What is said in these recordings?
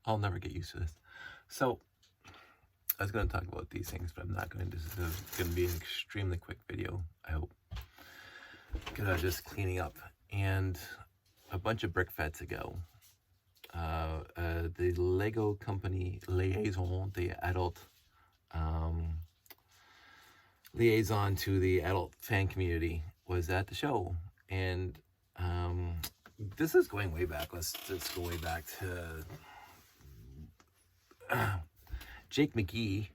I'll never get used to this. So I was going to talk about these things, but I'm not going to. This is going to be an extremely quick video, I hope, because I was just cleaning up. And a bunch of brick feds ago, the Lego company Liaison, the adult liaison to the adult fan community, was at the show. And this is going way back. Let's just go way back to Jake McGee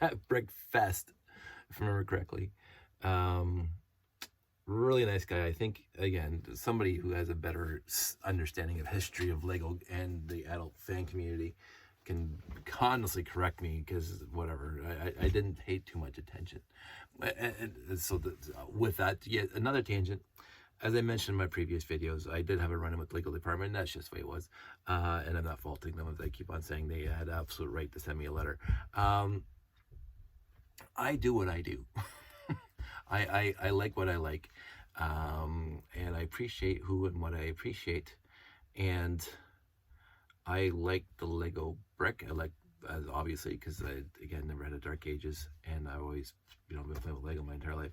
at Brick Fest, if I remember correctly. Really nice guy. I think, again, somebody who has a better understanding of history of Lego and the adult fan community can honestly correct me, because whatever, I didn't pay too much attention. And so with that, yet another tangent. As I mentioned in my previous videos, I did have a run-in with the legal department. That's just the way it was. And I'm not faulting them if they keep on saying they had absolute right to send me a letter. I do what I do. I like what I like. And I appreciate who and what I appreciate. And I like the Lego brick. I like, obviously, because I, again, never had a Dark Ages. And I always, been playing with Lego my entire life.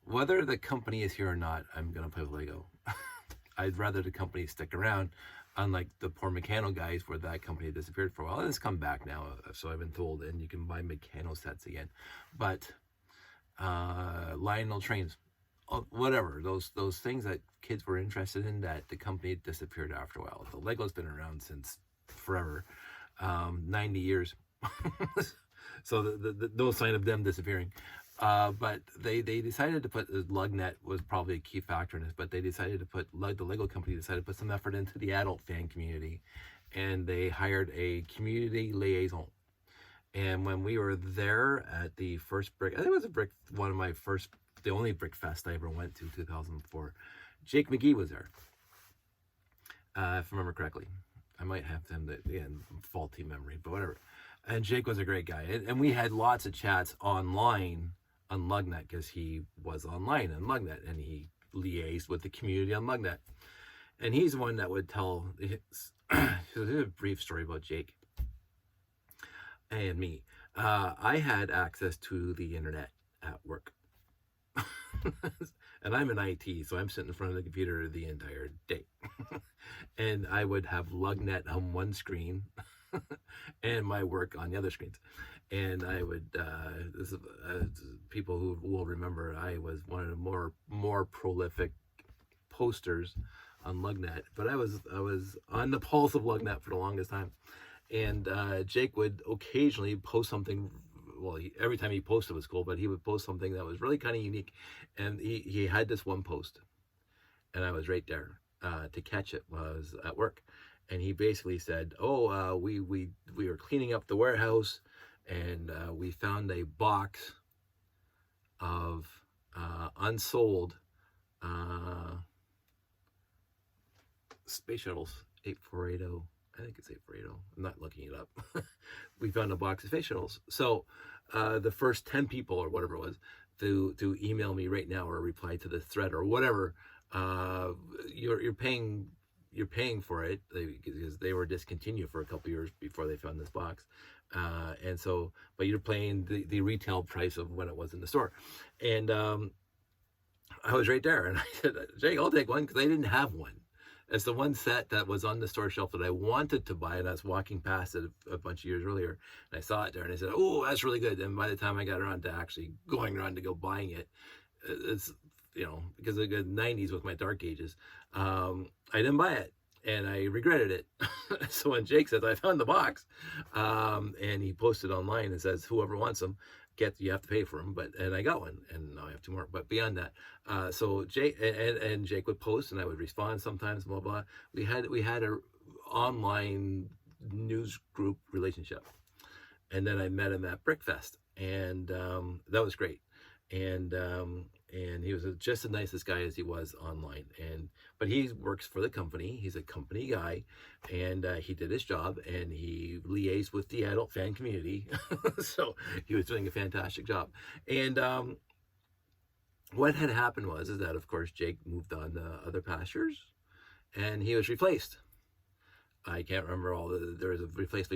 Whether the company is here or not, I'm going to play with Lego. I'd rather the company stick around, unlike the poor Meccano guys where that company disappeared for a while. And it's come back now, so I've been told, and you can buy Meccano sets again. But Lionel trains, whatever, those things that kids were interested in, that the company disappeared after a while. The Lego's been around since forever, 90 years. So no sign of them disappearing. But they decided to put, lug net was probably a key factor in this, but they decided to put, the Lego company decided to put some effort into the adult fan community, and they hired a community liaison. And when we were there at the first brick, I think it was one of my first, the only brick fest I ever went to, 2004, Jake McGee was there, if I remember correctly. I might have them, again, faulty memory, but whatever. And Jake was a great guy, and we had lots of chats online on Lugnet, because he was online on Lugnet, and he liaised with the community on Lugnet. And he's one that would tell, here's a brief story about Jake and me. I had access to the internet at work. And I'm in IT, so I'm sitting in front of the computer the entire day. And I would have Lugnet on one screen and my work on the other screens. And I would, people who will remember, I was one of the more prolific posters on Lugnet, but I was on the pulse of Lugnet for the longest time. And Jake would occasionally post something. Well, every time he posted was cool, but he would post something that was really kind of unique. And he had this one post, and I was right there to catch it while I was at work. And he basically said, "Oh, we were cleaning up the warehouse, and we found a box of unsold space shuttles, 8480. I think it's 8480. I'm not looking it up. We found a box of space shuttles. So the first 10 people or whatever it was to email me right now or reply to the thread or whatever, you're paying for it, because they were discontinued for a couple years before they found this box. And so, but you're paying the retail price of when it was in the store." And I was right there, and I said, "Jake, I'll take one," because I didn't have one. It's the one set that was on the store shelf that I wanted to buy, and I was walking past it a bunch of years earlier, and I saw it there, and I said, "Oh, that's really good." And by the time I got around to actually going around to go buying it, it's, because of the 90s with my Dark Ages, I didn't buy it, and I regretted it. So when Jake says, "I found the box," and he posted online and says, "Whoever wants them, you have to pay for them," and I got one, and now I have two more. But beyond that, so Jake and Jake would post, and I would respond sometimes, blah blah. We had a online news group relationship, and then I met him at Brickfest, and that was great. And he was just the nicest guy as he was online. But he works for the company. He's a company guy, and he did his job, and he liaised with the adult fan community. So he was doing a fantastic job. And what had happened is that, of course, Jake moved on to other pastures, and he was replaced. I can't remember all the, there's a replace.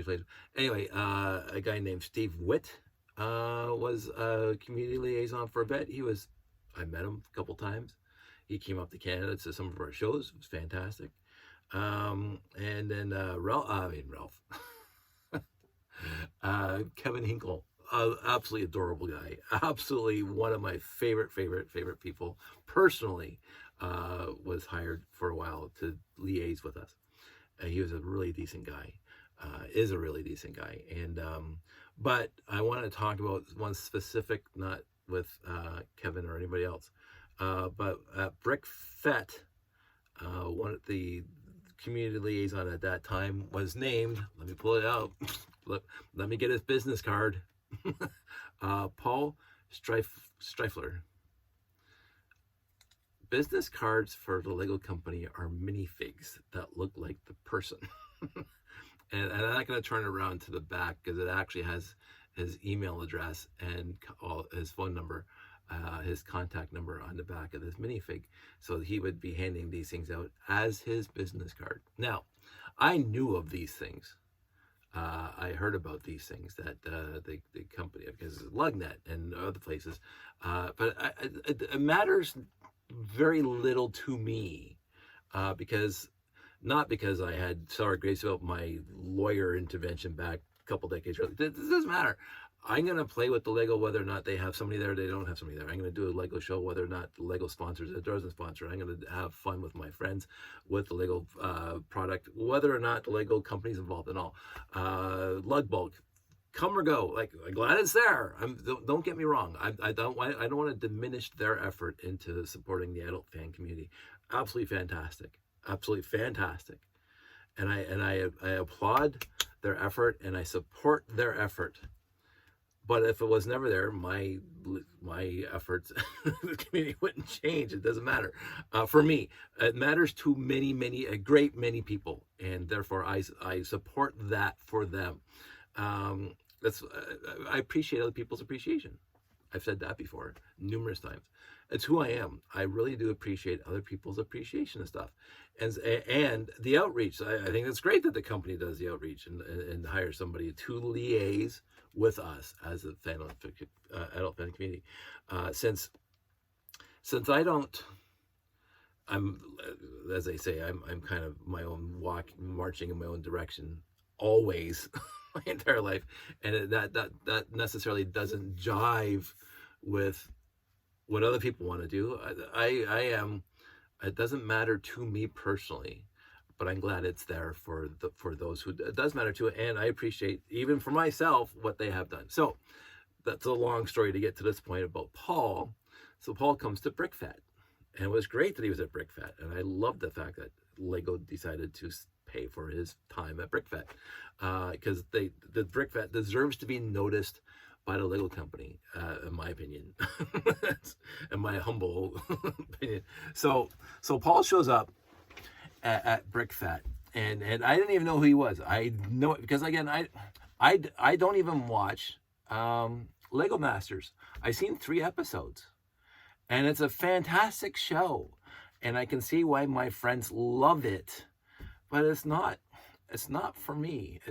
Anyway, a guy named Steve Witt was a community liaison for a bit. I met him a couple times. He came up to Canada to some of our shows. It was fantastic. And then Ralph, Kevin Hinkle, absolutely adorable guy. Absolutely one of my favorite people. Personally, was hired for a while to liaise with us. He was a really decent guy. Is a really decent guy. And but I want to talk about one specific, not with Kevin or anybody else, but at Brick Fett, one of the community liaison at that time was named. Let me pull it out. Let me get his business card. Paul Streifler. Business cards for the Lego company are minifigs that look like the person. And I'm not going to turn it around to the back because it actually has his email address and his phone number, his contact number on the back of this minifig. So he would be handing these things out as his business card. Now, I knew of these things. I heard about these things that the company, because Lugnet and other places, but it matters very little to me, not because I had sour grapes about my lawyer intervention back a couple decades earlier. This doesn't matter. I'm going to play with the Lego whether or not they have somebody there, they don't have somebody there. I'm going to do a Lego show whether or not the Lego sponsors it, doesn't sponsor. I'm going to have fun with my friends with the Lego product, whether or not the Lego company's involved at all. Lug Bulk, come or go. Like, I'm glad it's there. Don't get me wrong. I don't want to diminish their effort into supporting the adult fan community. Absolutely fantastic. Absolutely fantastic. And I applaud their effort and I support their effort. But if it was never there, my efforts, the community wouldn't change. It doesn't matter. For me, it matters to a great many people, and therefore I support that for them. I appreciate other people's appreciation. I've said that before numerous times. It's who I am. I really do appreciate other people's appreciation of stuff, and the outreach. I think it's great that the company does the outreach and hires somebody to liaise with us as a adult fan community. Since I don't, I'm, as they say, I'm kind of my own marching in my own direction always my entire life, and that necessarily doesn't jive with what other people want to do. I am. It doesn't matter to me personally, but I'm glad it's there for those who it does matter to, and I appreciate even for myself what they have done. So that's a long story to get to this point about Paul. So Paul comes to BrickFat, and it was great that he was at BrickFat, and I love the fact that Lego decided to pay for his time at BrickFat, because the BrickFat deserves to be noticed by the Lego company, in my opinion, in my humble opinion. So Paul shows up at BrickFat, and I didn't even know who he was. I know it because, again, I don't even watch Lego Masters. I've seen 3 episodes, and it's a fantastic show, and I can see why my friends love it, but it's not for me.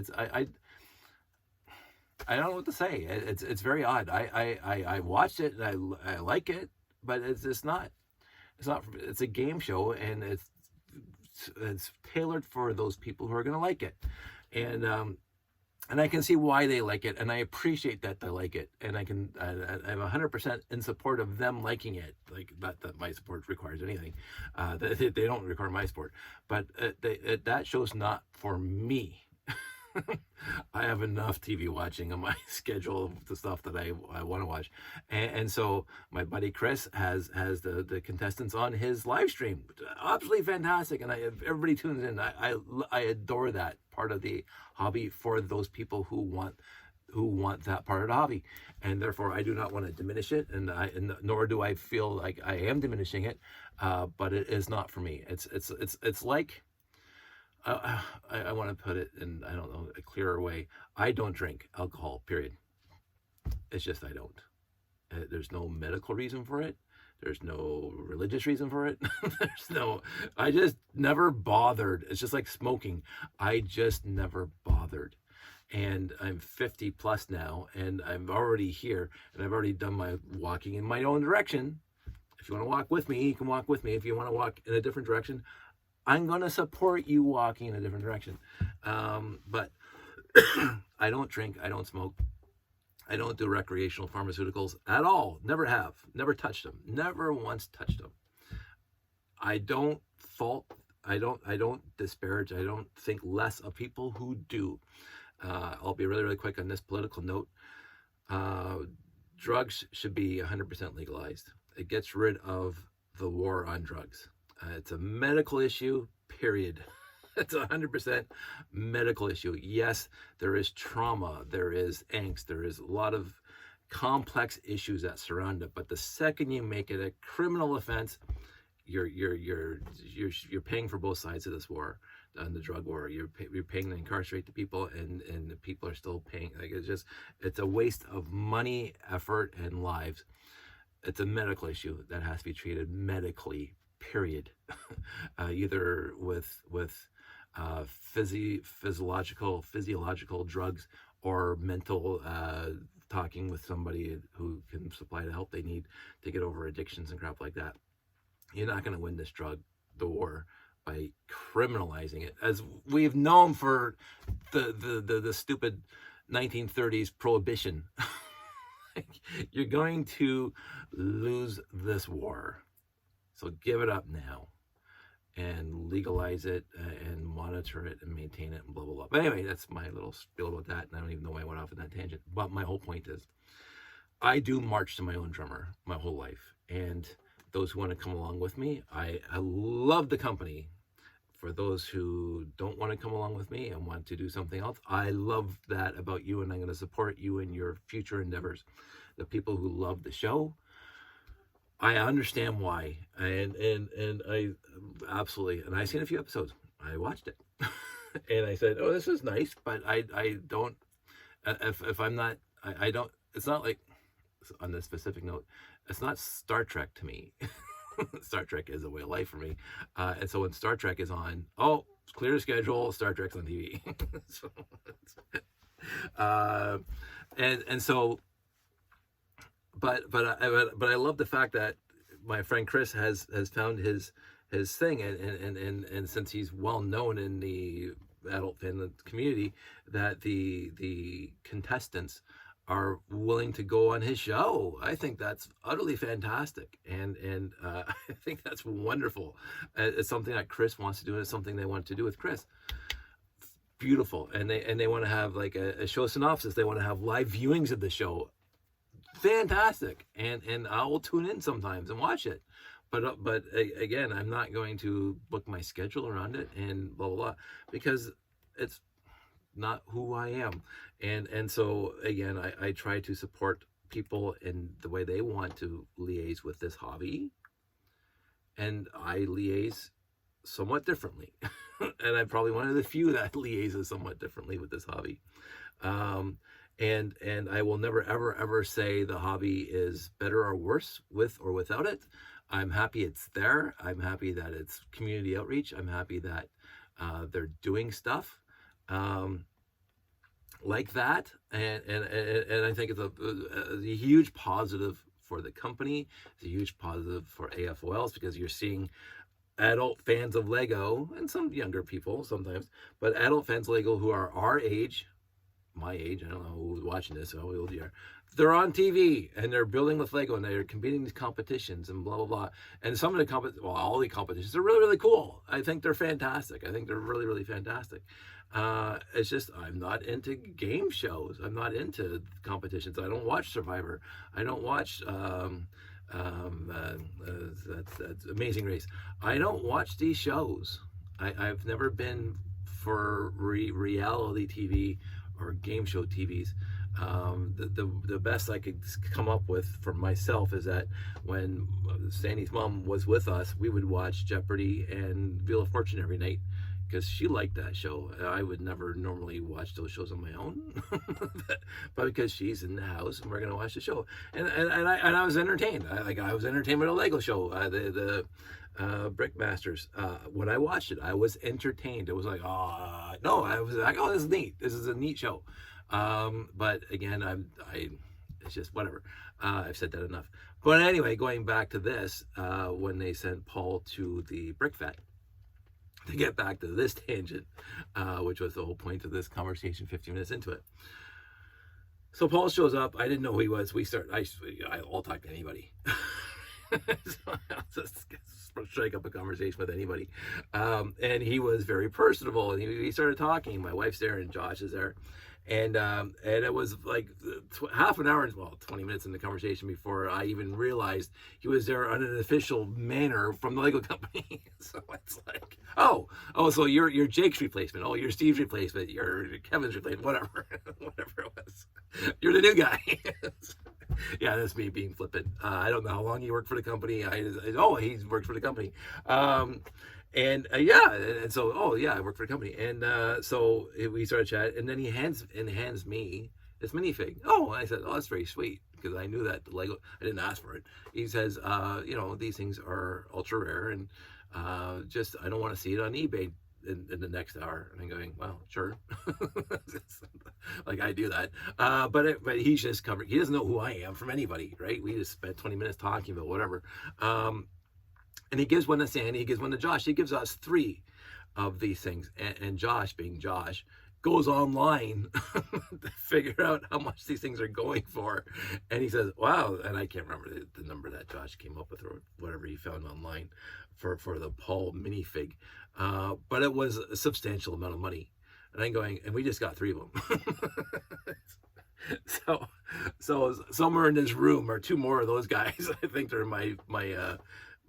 I don't know what to say. It's very odd. I watched it and I like it, but it's just not. It's a game show, and it's tailored for those people who are going to like it, and I can see why they like it, and I appreciate that they like it, and I'm 100% in support of them liking it. Like, not that my support requires anything. They don't require my support, but that show's not for me. I have enough TV watching on my schedule of the stuff that I want to watch, and so my buddy Chris has the contestants on his live stream. Absolutely fantastic, and everybody tunes in. I adore that part of the hobby for those people who want that part of the hobby, and therefore I do not want to diminish it, and nor do I feel like I am diminishing it, but it is not for me. It's like. I want to put it in, I don't know, a clearer way. I don't drink alcohol, period. It's just I don't. There's no medical reason for it. There's no religious reason for it. I just never bothered. It's just like smoking. I just never bothered. And I'm 50 plus now, and I'm already here, and I've already done my walking in my own direction. If you want to walk with me, you can walk with me. If you want to walk in a different direction, I'm going to support you walking in a different direction. But I don't drink, I don't smoke, I don't do recreational pharmaceuticals at all. Never have, never touched them, never once touched them. I don't fault, I don't disparage, I don't think less of people who do. I'll be really, really quick on this political note. Drugs should be 100% legalized. It gets rid of the war on drugs. It's a medical issue, period. It's 100% medical issue. Yes, there is trauma, there is angst, there is a lot of complex issues that surround it. But the second you make it a criminal offense, you're paying for both sides of this war, on the drug war. You're paying to incarcerate the people, and the people are still paying. Like, it's a waste of money, effort, and lives. It's a medical issue that has to be treated medically, period. Either with physiological drugs, or mental, talking with somebody who can supply the help they need to get over addictions and crap like that. You're not going to win the war, by criminalizing it, as we've known for the stupid 1930s prohibition. You're going to lose this war. So give it up now and legalize it, and monitor it and maintain it, and blah, blah, blah. But anyway, that's my little spiel about that. And I don't even know why I went off on that tangent. But my whole point is, I do march to my own drummer my whole life. And those who want to come along with me, I love the company. For those who don't want to come along with me and want to do something else, I love that about you, and I'm going to support you in your future endeavors. The people who love the show, I understand why, and I absolutely, and I've seen a few episodes. I watched it, and I said, "Oh, this is nice," but I don't. If I'm not, I don't. It's not like, on this specific note, it's not Star Trek to me. Star Trek is a way of life for me, and so when Star Trek is on, oh, it's clear the schedule. Star Trek's on TV. So, and so, but I love the fact that my friend Chris has found his thing, and since he's well known in the adult fan community, that the contestants are willing to go on his show. I think that's utterly fantastic, and I think that's wonderful. It's something that Chris wants to do, and it's something they want to do with Chris. Beautiful. And they want to have like a show synopsis. They want to have live viewings of the show. Fantastic. And I will tune in sometimes and watch it. But again, I'm not going to book my schedule around it and blah, blah, blah, because it's not who I am. And so again, I try to support people in the way they want to liaise with this hobby, and I liaise somewhat differently. And I'm probably one of the few that liaises somewhat differently with this hobby. And I will never ever say the hobby is better or worse with or without it. I'm happy it's there. I'm happy that it's community outreach. I'm happy that they're doing stuff like that, and I think it's a huge positive for the company. It's a huge positive for AFOLs, because you're seeing adult fans of Lego, and some younger people sometimes, but adult fans of Lego who are our age, my age, I don't know who's watching this, how old you are, they're on TV and they're building with Lego and they're competing in these competitions and blah, blah, blah. And some of the all the competitions are really, really cool. I think they're fantastic. I think they're really, really fantastic. It's just, I'm not into game shows. I'm not into competitions. I don't watch Survivor. I don't watch that's Amazing Race. I don't watch these shows. I've never been for reality TV or game show TVs. The best I could come up with for myself is that when Sandy's mom was with us, we would watch Jeopardy and Wheel of Fortune every night, because she liked that show. I would never normally watch those shows on my own, but because she's in the house and we're gonna watch the show, and I was entertained. I was entertained with a Lego show, the Brick Masters. When I watched it, I was entertained. It was like, oh no, I was like, oh, this is neat. This is a neat show. But again, it's just whatever. I've said that enough. But anyway, going back to this, when they sent Paul to the Brick Vet, to get back to this tangent, which was the whole point of this conversation 15 minutes into it. So Paul shows up. I didn't know who he was. I'll talk to anybody. So I'll just strike up a conversation with anybody. And he was very personable, and he started talking. My wife's there and Josh is there. And it was like half an hour, 20 minutes in the conversation before I even realized he was there on an official manner from the Lego company. So it's like, oh, so you're Jake's replacement. Oh, you're Steve's replacement. You're Kevin's replacement. Whatever it was. You're the new guy. Yeah, that's me being flippant. I don't know how long he worked for the company. He's worked for the company. And so, I work for a company. And so we started chatting, and then he hands me this minifig. Oh, I said, oh, that's very sweet, because I knew that the Lego, I didn't ask for it. He says, these things are ultra rare, and I don't want to see it on eBay in the next hour. And I'm going, well, sure. Like I do that. But he's just covered. He doesn't know who I am from anybody, right? We just spent 20 minutes talking about whatever. And he gives one to Sandy, he gives one to Josh. He gives us 3 of these things. And Josh, being Josh, goes online to figure out how much these things are going for. And he says, wow. And I can't remember the number that Josh came up with or whatever he found online for the Paul minifig. But it was a substantial amount of money. And I'm going, and we just got 3 of them. So somewhere in this room are 2 more of those guys. I think they're my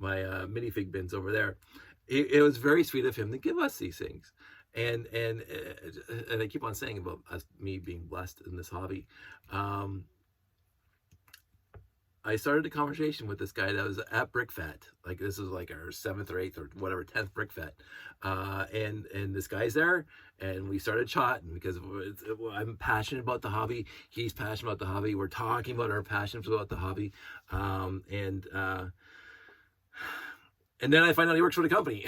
minifig bins over there. It was very sweet of him to give us these things, and I keep on saying about me being blessed in this hobby. I started a conversation with this guy that was at Brick Vet. Like this is like our 7th or 8th or whatever 10th Brick Vet, and this guy's there, and we started chatting because I'm passionate about the hobby. He's passionate about the hobby. We're talking about our passions about the hobby, and then I find out he works for the company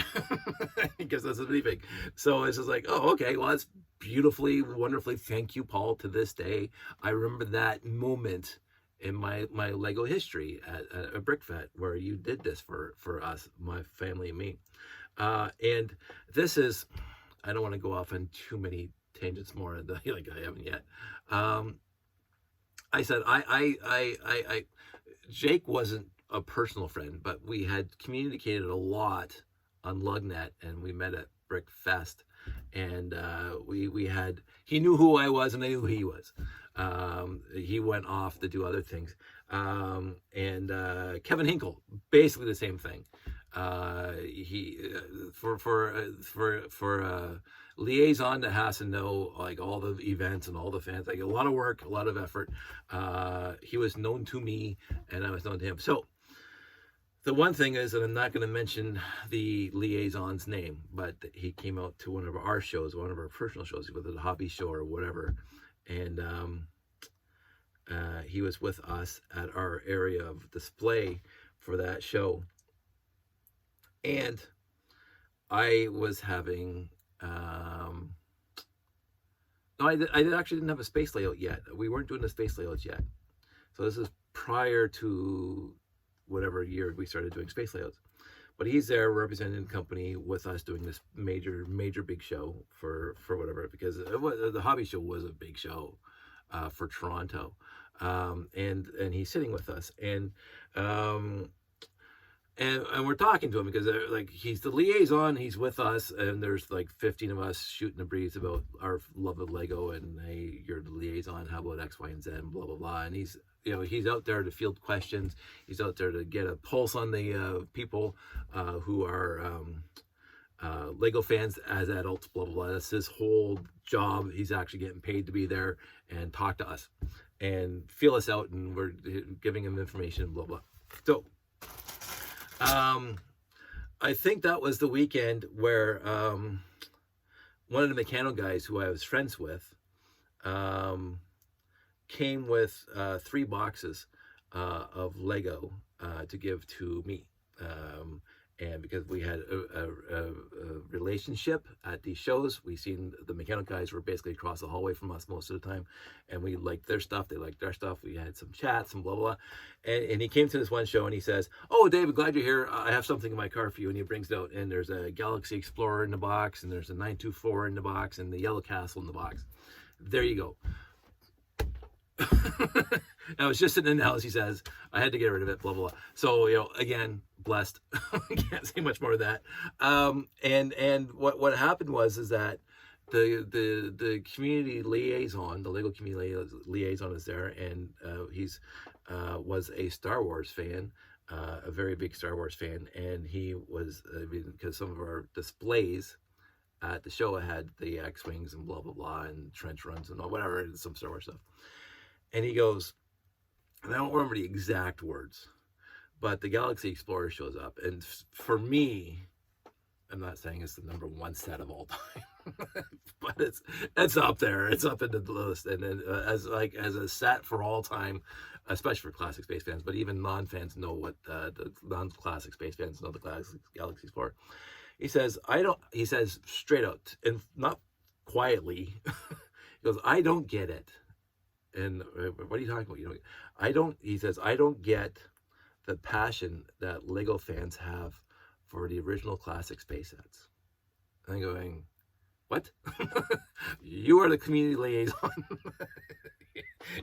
because that's a pretty big. So it's just like, oh, okay, well, that's beautifully, wonderfully. Thank you, Paul. To this day, I remember that moment in my Lego history at a Brick Vet where you did this for us, my family and me. And this is, I don't want to go off on too many tangents more, like I haven't yet. I said, Jake wasn't a personal friend, but we had communicated a lot on Lugnet, and we met at Brick Fest, and he knew who I was and I knew who he was. He went off to do other things, and Kevin Hinkle, basically the same thing. For Liaison that has to know like all the events and all the fans, like a lot of work, a lot of effort. He was known to me and I was known to him. So the one thing is that I'm not going to mention the Liaison's name, but he came out to one of our shows, one of our personal shows, whether the hobby show or whatever. And he was with us at our area of display for that show. And I was having, I actually didn't have a space layout yet. We weren't doing the space layouts yet. So this is prior to whatever year we started doing space layouts. But he's there representing the company with us doing this major big show for whatever, because the hobby show was a big show for Toronto. And he's sitting with us, and we're talking to him because like he's the liaison, he's with us, and there's like 15 of us shooting the breeze about our love of Lego, and hey, you're the liaison, how about X, Y, and Z, and blah blah blah. And he's out there to field questions, he's out there to get a pulse on the people who are Lego fans as adults, blah blah blah. That's his whole job. He's actually getting paid to be there and talk to us and feel us out, and we're giving him information, blah blah. So I think that was the weekend where one of the mechanical guys who I was friends with came with 3 boxes of Lego to give to me. And because we had a relationship at these shows, we seen the mechanical guys were basically across the hallway from us most of the time, and we liked their stuff, they liked our stuff. We had some chats and blah blah blah. And he came to this one show and he says, "Oh, David, glad you're here. I have something in my car for you." And he brings it out, and there's a Galaxy Explorer in the box, and there's a 924 in the box, and the Yellow Castle in the box. There you go. I was just sitting in the house, he says. I had to get rid of it, blah, blah, blah. So, again, blessed. Can't say much more of that. And what happened is that the community liaison, the Lego community liaison is there, and he's was a Star Wars fan, a very big Star Wars fan, and he was, because some of our displays at the show had the X-Wings and blah, blah, blah, and trench runs and all, whatever, and some Star Wars stuff. And he goes, and I don't remember the exact words, but the Galaxy Explorer shows up. And for me, I'm not saying it's the #1 set of all time, but it's up there. It's up in the list. And then as a set for all time, especially for classic space fans, but even non-fans know what the non-classic space fans know the classic Galaxy Explorer. He says, he says straight out, and not quietly, he goes, "I don't get it." And what are you talking about? He says, "I don't get the passion that Lego fans have for the original classic space sets." And I'm going, "What?" You are the community liaison.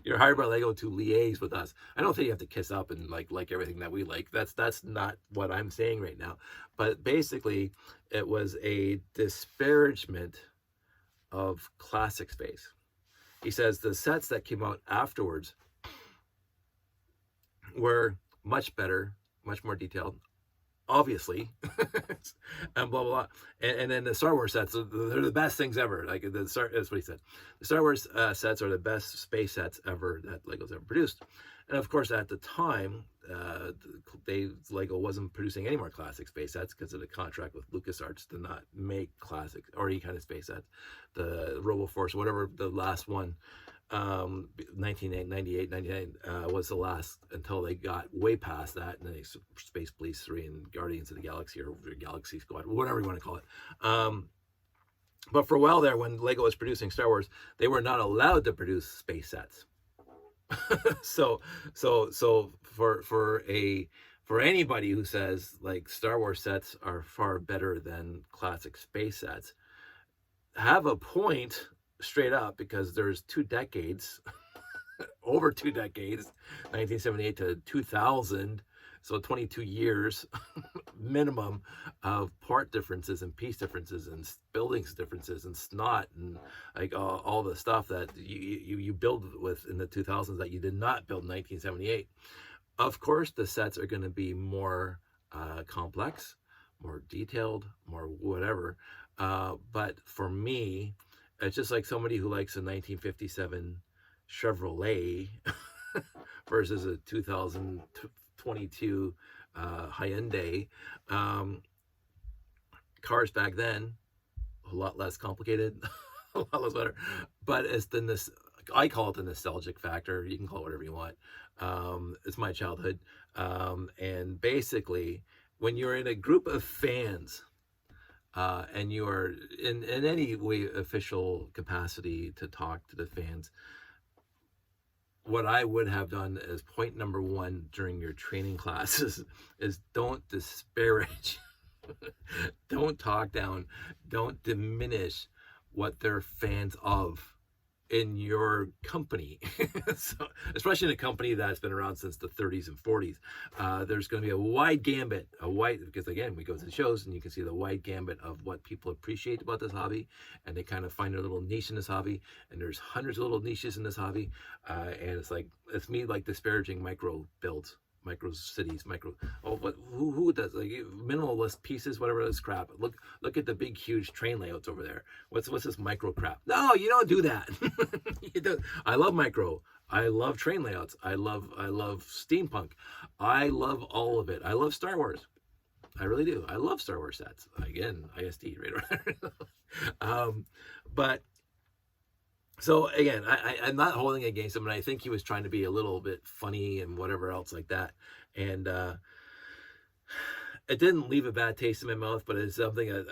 You're hired by Lego to liaise with us. I don't think you have to kiss up and like everything that we like. That's not what I'm saying right now. But basically, it was a disparagement of classic space. He says the sets that came out afterwards were much better, much more detailed, obviously, and blah, blah, blah. And then the Star Wars sets, they're the best things ever. That's what he said. The Star Wars sets are the best space sets ever that Lego's ever produced. And of course, at the time, Lego wasn't producing any more classic space sets because of the contract with LucasArts to not make classic or any kind of space sets. The RoboForce, whatever the last one, 1998, 99 was the last until they got way past that, and then Space Police 3 and Guardians of the Galaxy or Galaxy Squad, whatever you want to call it. But for a while there, when Lego was producing Star Wars, they were not allowed to produce space sets. so for anybody who says like Star Wars sets are far better than classic space sets, have a point straight up, because there's 2 decades, over 2 decades, 1978 to 2000, so 22 years minimum of part differences and piece differences and buildings differences and snot and like all the stuff that you build with in the 2000s that you did not build in 1978. Of course, the sets are going to be more complex, more detailed, more whatever. But for me, it's just like somebody who likes a 1957 Chevrolet versus a 2022 Hyundai. Cars back then, a lot less complicated, a lot less better. But it's I call it the nostalgic factor. You can call it whatever you want. It's my childhood. And basically, when you're in a group of fans, and you are in any way official capacity to talk to the fans, what I would have done as point #1 during your training classes is don't disparage, don't talk down, don't diminish what they're fans of in your company. So, especially in a company that's been around since the 30s and 40s, there's going to be a wide gambit, because again, we go to the shows and you can see the wide gambit of what people appreciate about this hobby, and they kind of find their little niche in this hobby, and there's hundreds of little niches in this hobby, and it's me like disparaging micro builds, micro cities, but who does like minimalist pieces, whatever this crap. Look at the big huge train layouts over there. What's this micro crap? No, you don't do that. I love micro. I love train layouts. I love steampunk. I love all of it. I love Star Wars. I really do. I love Star Wars sets. Again, ISD right over there. But so again, I'm not holding it against him, and I think he was trying to be a little bit funny and whatever else like that. And it didn't leave a bad taste in my mouth, but it's something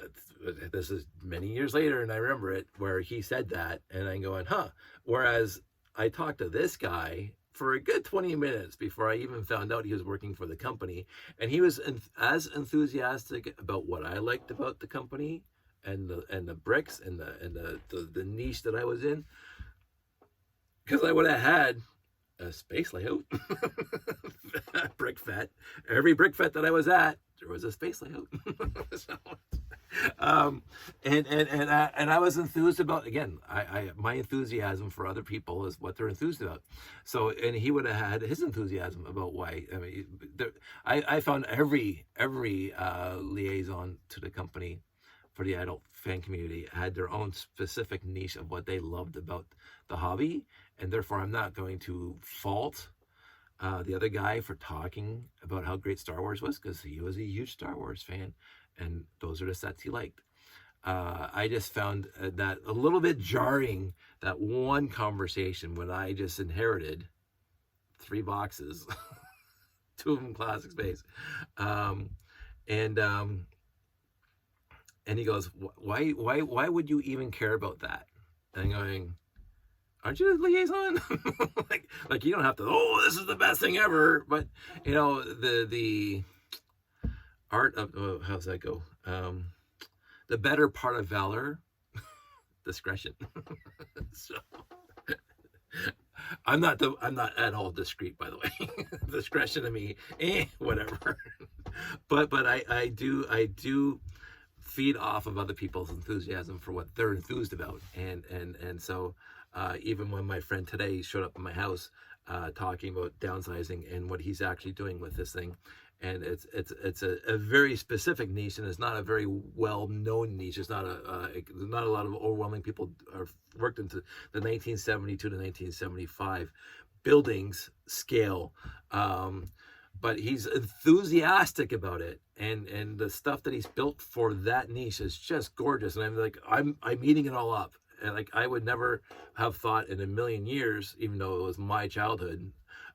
this is many years later, and I remember it where he said that, and I'm going, huh. Whereas I talked to this guy for a good 20 minutes before I even found out he was working for the company, and he was as enthusiastic about what I liked about the company and the bricks and the niche that I was in, because I would have had a space layout, brick fet. Every brick fet that I was at, there was a space layout. So, and I was enthused about, again, my enthusiasm for other people is what they're enthused about. So, and he would have had his enthusiasm about why. I mean, I found every liaison to the company for the adult fan community had their own specific niche of what they loved about the hobby, and therefore I'm not going to fault the other guy for talking about how great Star Wars was, because he was a huge Star Wars fan, and those are the sets he liked. I just found that a little bit jarring, that one conversation when I just inherited 3 boxes, 2 of them classic space, and he goes, why would you even care about that? And I'm going, aren't you a liaison? like you don't have to, oh, this is the best thing ever. But you know, the art of, oh, how's that go? The better part of valor, discretion. So I'm not at all discreet, by the way. Discretion to me, whatever. but I do feed off of other people's enthusiasm for what they're enthused about, and so even when my friend today showed up at my house talking about downsizing and what he's actually doing with this thing, and it's a very specific niche, and it's not a very well known niche. It's not not a lot of overwhelming people are worked into the 1972 to 1975 buildings scale. But he's enthusiastic about it, and the stuff that he's built for that niche is just gorgeous. And I'm like, I'm eating it all up. And like, I would never have thought in a million years, even though it was my childhood,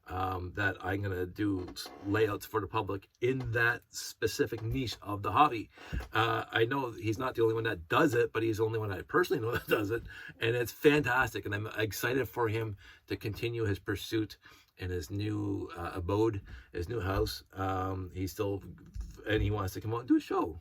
that I'm gonna do layouts for the public in that specific niche of the hobby. I know he's not the only one that does it, but he's the only one I personally know that does it, and it's fantastic. And I'm excited for him to continue his pursuit in his new abode, his new house. He wants to come out and do a show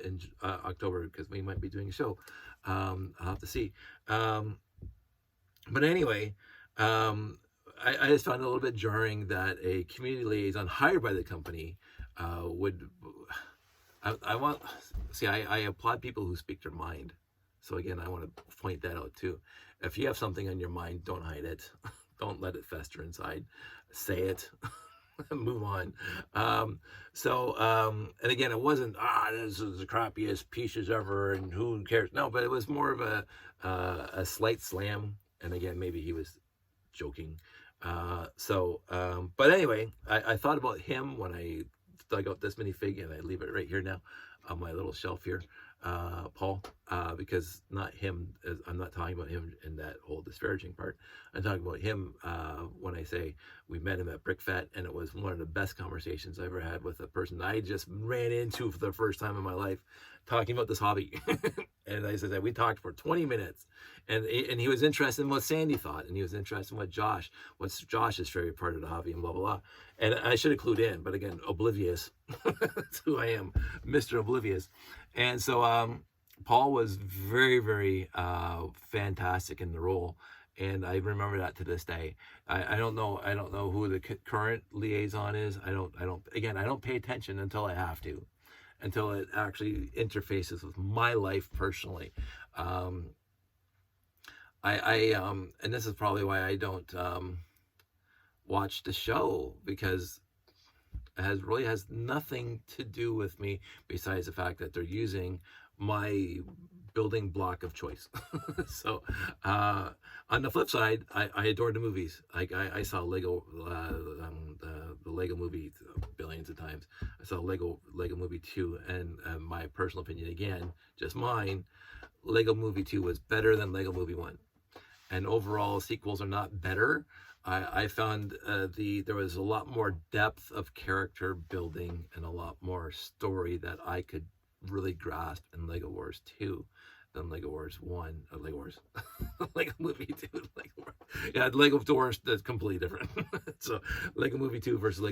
in October, because we might be doing a show. I'll have to see. But anyway, I just found it a little bit jarring that a community liaison hired by the company would. I applaud people who speak their mind. So again, I want to point that out too. If you have something on your mind, don't hide it. Don't let it fester inside. Say it. Move on. And again, it wasn't, this is the crappiest pieces ever and who cares. No, but it was more of a slight slam. And again, maybe he was joking. But anyway, I thought about him when I dug out this minifig, and I leave it right here now on my little shelf here, Paul, because not him, I'm not talking about him in that whole disparaging part. I'm talking about him when I say we met him at BrickFet, and it was one of the best conversations I ever had with a person I just ran into for the first time in my life, talking about this hobby. And I said that we talked for 20 minutes, and he was interested in what Sandy thought, and he was interested in what's Josh's favorite part of the hobby, and blah, blah, blah. And I should have clued in, but again, oblivious. That's who I am, Mr. Oblivious. And so Paul was very, very fantastic in the role, and I remember that to this day. I don't know who the current liaison is. I don't pay attention until I have to, until it actually interfaces with my life personally. And this is probably why I don't watch the show, because it really has nothing to do with me besides the fact that they're using my building block of choice. So on the flip side, I adored the movies. Like I saw Lego, the Lego movie billions of times. I saw Lego Movie 2, and my personal opinion, again, just mine, Lego Movie 2 was better than Lego Movie 1. And overall, sequels are not better. I found there was a lot more depth of character building and a lot more story that I could really grasp in Lego Wars 2 than Lego Wars 1, Lego Wars, Lego Movie 2, Lego Wars. Yeah, Lego Wars, that's completely different. So Lego Movie 2 versus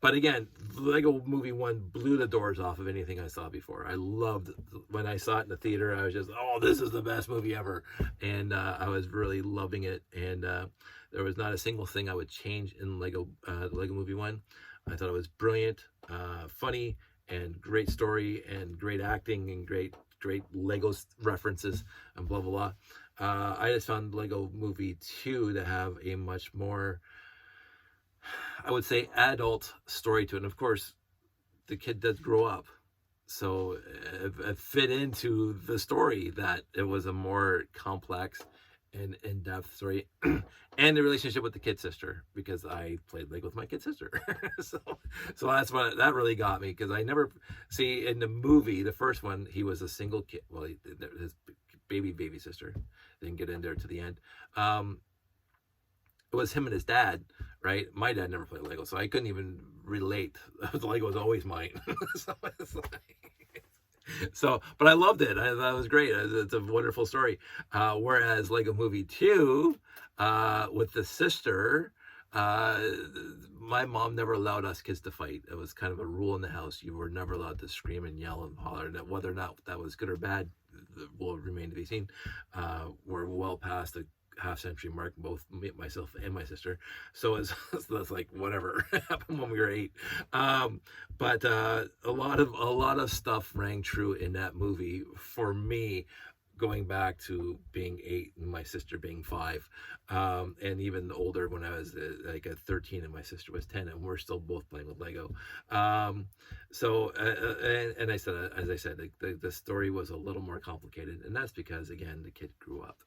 but again, Lego Movie 1 blew the doors off of anything I saw before. I loved, when I saw it in the theater, I was just, oh, this is the best movie ever. And I was really loving it. And there was not a single thing I would change in Lego Movie 1. I thought it was brilliant, funny, and great story, and great acting, and great Lego references, and blah blah blah. I just found Lego Movie 2 to have a much more, I would say, adult story to it. And of course, the kid does grow up, so it fit into the story that it was a more complex and in-depth story. And the relationship with the kid sister, because I played Lego with my kid sister. so that's what that really got me, because I never see in the movie, the first one, he was a single kid. Well, his baby sister didn't get in there to the end. It was him and his dad, right? My dad never played Lego, so I couldn't even relate. The Lego was always mine. So, but I loved it. I thought it was great. It's a wonderful story. Whereas Lego Movie 2, with the sister, my mom never allowed us kids to fight. It was kind of a rule in the house. You were never allowed to scream and yell and holler. And whether or not that was good or bad will remain to be seen. We're well past the half-century mark, both myself and my sister. So that's like whatever happened when we were 8. But a lot of stuff rang true in that movie for me, going back to being 8 and my sister being 5, and even older when I was like at 13 and my sister was 10, and we're still both playing with Lego. So and I said, as I said, the story was a little more complicated, and that's because, again, the kid grew up,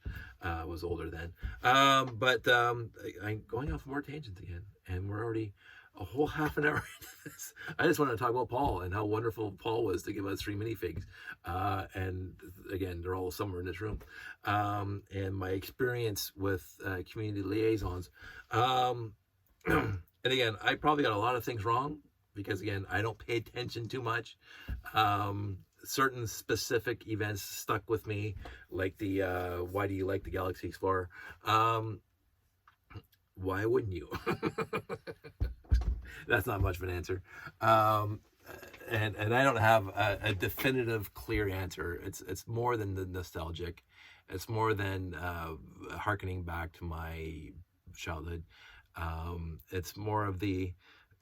was older then. But I'm going off more tangents again, and we're already a whole half an hour into this. I just want to talk about Paul and how wonderful Paul was to give us 3 minifigs. And again, they're all somewhere in this room. And my experience with community liaisons. And again, I probably got a lot of things wrong, because again, I don't pay attention too much. Certain specific events stuck with me, like the why do you like the Galaxy Explorer? Why wouldn't you? That's not much of an answer. And I don't have a definitive, clear answer. It's more than the nostalgic. It's more than hearkening back to my childhood. It's more of the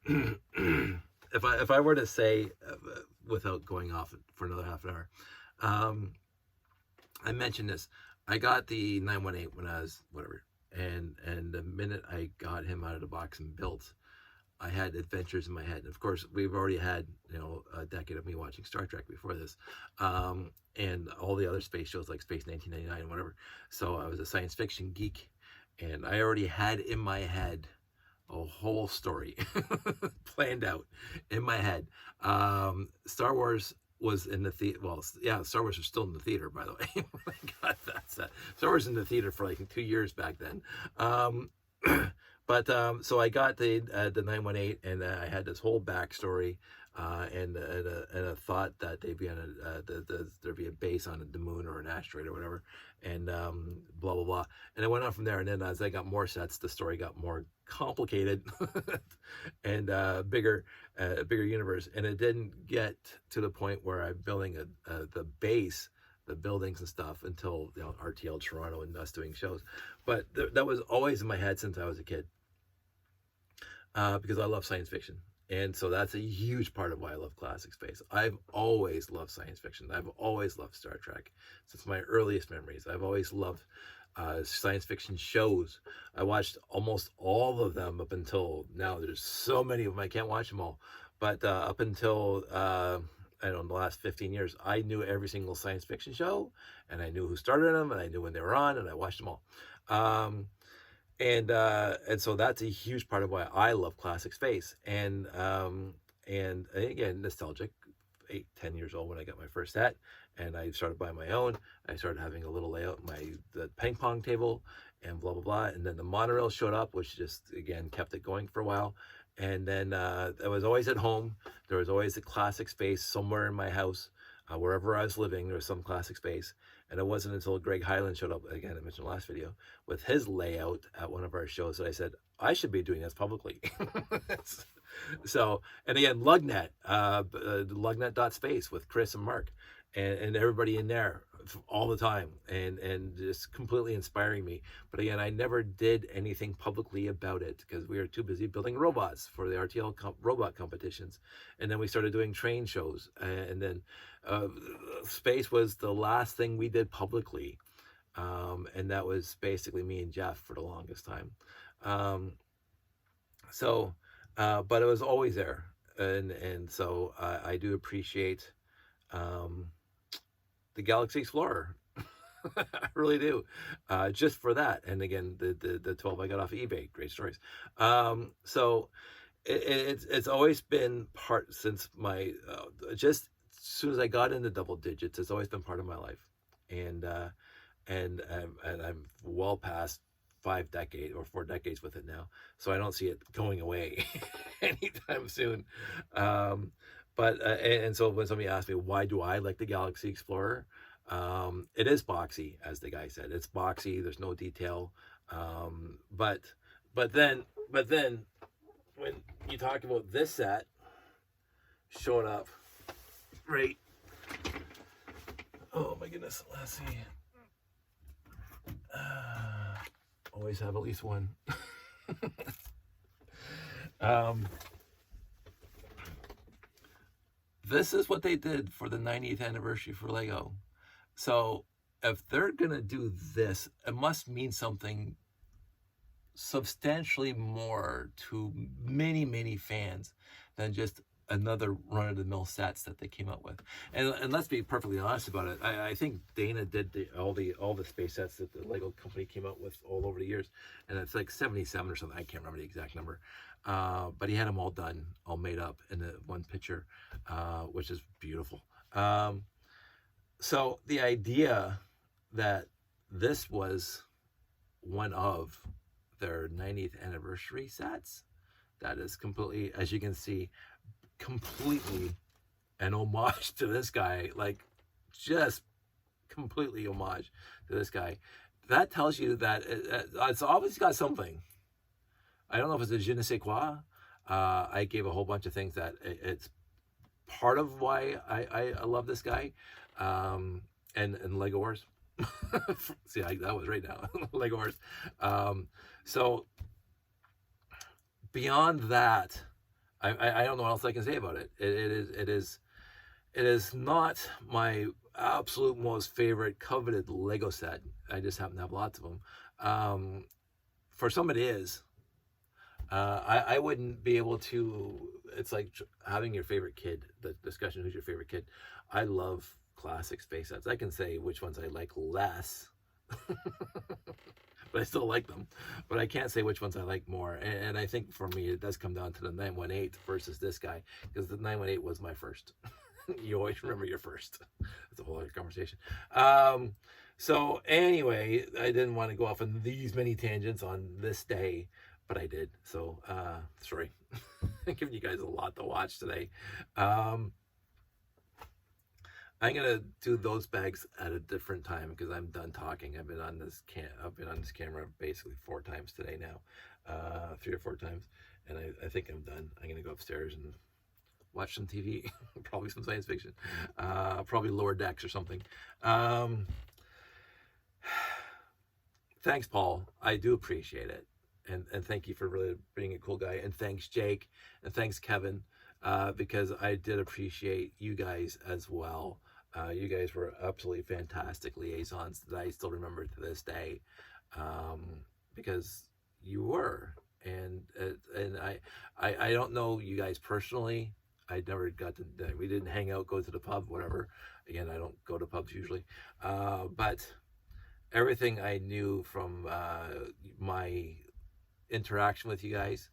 if I were to say, without going off for another half an hour, I mentioned this. I got the 918 when I was whatever, and the minute I got him out of the box and built, I had adventures in my head. And of course, we've already had, a decade of me watching Star Trek before this, and all the other space shows like Space 1999 and whatever. So I was a science fiction geek, and I already had in my head a whole story planned out in my head. Star Wars was in the theater. Well, yeah, Star Wars was still in the theater, by the way. I got that set. Star Wars in the theater for like 2 years back then. But so I got the 918, and I had this whole backstory, and a thought that they'd be on there'd be a base on the moon or an asteroid or whatever, and blah blah blah. And I went on from there. And then as I got more sets, the story got more complicated and bigger universe. And it didn't get to the point where I'm building the base, the buildings and stuff, until RTL Toronto and us doing shows. But that was always in my head since I was a kid, because I love science fiction. And so that's a huge part of why I love classic space. I've always loved science fiction. I've always loved Star Trek since my earliest memories. I've always loved science fiction shows. I watched almost all of them up until now. There's so many of them, I can't watch them all. But up until I don't know, the last 15 years, I knew every single science fiction show, and I knew who started them, and I knew when they were on, and I watched them all. Um, and so that's a huge part of why I love classic space. And again, nostalgic. 8, 10 years old when I got my first set, and I started buying my own. I started having a little layout, the ping pong table, and blah blah blah. And then the monorail showed up, which just again kept it going for a while. And then I was always at home. There was always a classic space somewhere in my house, wherever I was living. There was some classic space. And it wasn't until Greg Hyland showed up, again, I mentioned the last video, with his layout at one of our shows that I said, I should be doing this publicly. So, and again, Lugnet, Lugnet.space with Chris and Mark and everybody in there all the time, and just completely inspiring me. But again, I never did anything publicly about it because we were too busy building robots for the RTL robot competitions. And then we started doing train shows. And then space was the last thing we did publicly. And that was basically me and Jeff for the longest time. But it was always there, and so I do appreciate the Galaxy Explorer. I really do, just for that. And again, the 12 I got off of eBay, great stories. So it's always been part since my just as soon as I got into double digits. It's always been part of my life, and I'm well past 4 decades with it now, so I don't see it going away anytime soon. And so when somebody asks me why do I like the Galaxy Explorer, it is boxy, as the guy said. It's boxy. There's no detail. But then when you talk about this set showing up, right? Oh my goodness. Let's see. Always have at least one. This is what they did for the 90th anniversary for Lego. So if they're gonna do this, it must mean something substantially more to many fans than just another run-of-the-mill sets that they came up with. And let's be perfectly honest about it. I think Dana did all the space sets that the Lego company came out with all over the years, and it's like 77 or something. I can't remember the exact number, but he had them all done, all made up in one picture, which is beautiful. So the idea that this was one of their 90th anniversary sets, that is completely, as you can see, completely an homage to this guy, like just completely homage to this guy. That tells you that it's obviously got something. I don't know if it's a je ne sais quoi. I gave a whole bunch of things that it's part of why I love this guy. And Lego Wars. See, that was right now. Lego Wars. So beyond that, I don't know what else I can say about it. It is not my absolute most favorite coveted Lego set. I just happen to have lots of them. For some it is. I wouldn't be able to. It's like having your favorite kid. The discussion, who's your favorite kid? I love classic space sets. I can say which ones I like less. But I still like them. But I can't say which ones I like more. And I think for me, it does come down to the 918 versus this guy, because the 918 was my first. You always remember your first. That's a whole other conversation. So anyway, I didn't want to go off on these many tangents on this day, but I did. So sorry. I'm giving you guys a lot to watch today. I'm gonna do those bags at a different time because I'm done talking. I've been on this camera basically 4 times today now, 3 or 4 times, and I think I'm done. I'm gonna go upstairs and watch some TV, probably some science fiction, probably Lower Decks or something. Thanks, Paul. I do appreciate it, and thank you for really being a cool guy. And thanks, Jake, and thanks, Kevin, because I did appreciate you guys as well. You guys were absolutely fantastic liaisons that I still remember to this day, because you were, and I don't know you guys personally. I never got to, we didn't hang out, go to the pub, whatever. Again, I don't go to pubs usually. But everything I knew from my interaction with you guys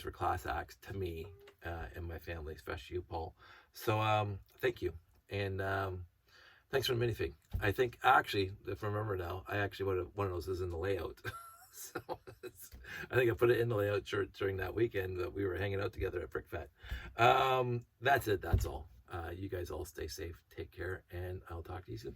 were class acts to me and my family, especially you, Paul. So thank you. And thanks for the minifig. I think actually, if I remember now, I actually one of those is in the layout. So I think I put it in the layout shirt during that weekend that we were hanging out together at BrickFat. That's it. That's all. You guys all stay safe. Take care. And I'll talk to you soon.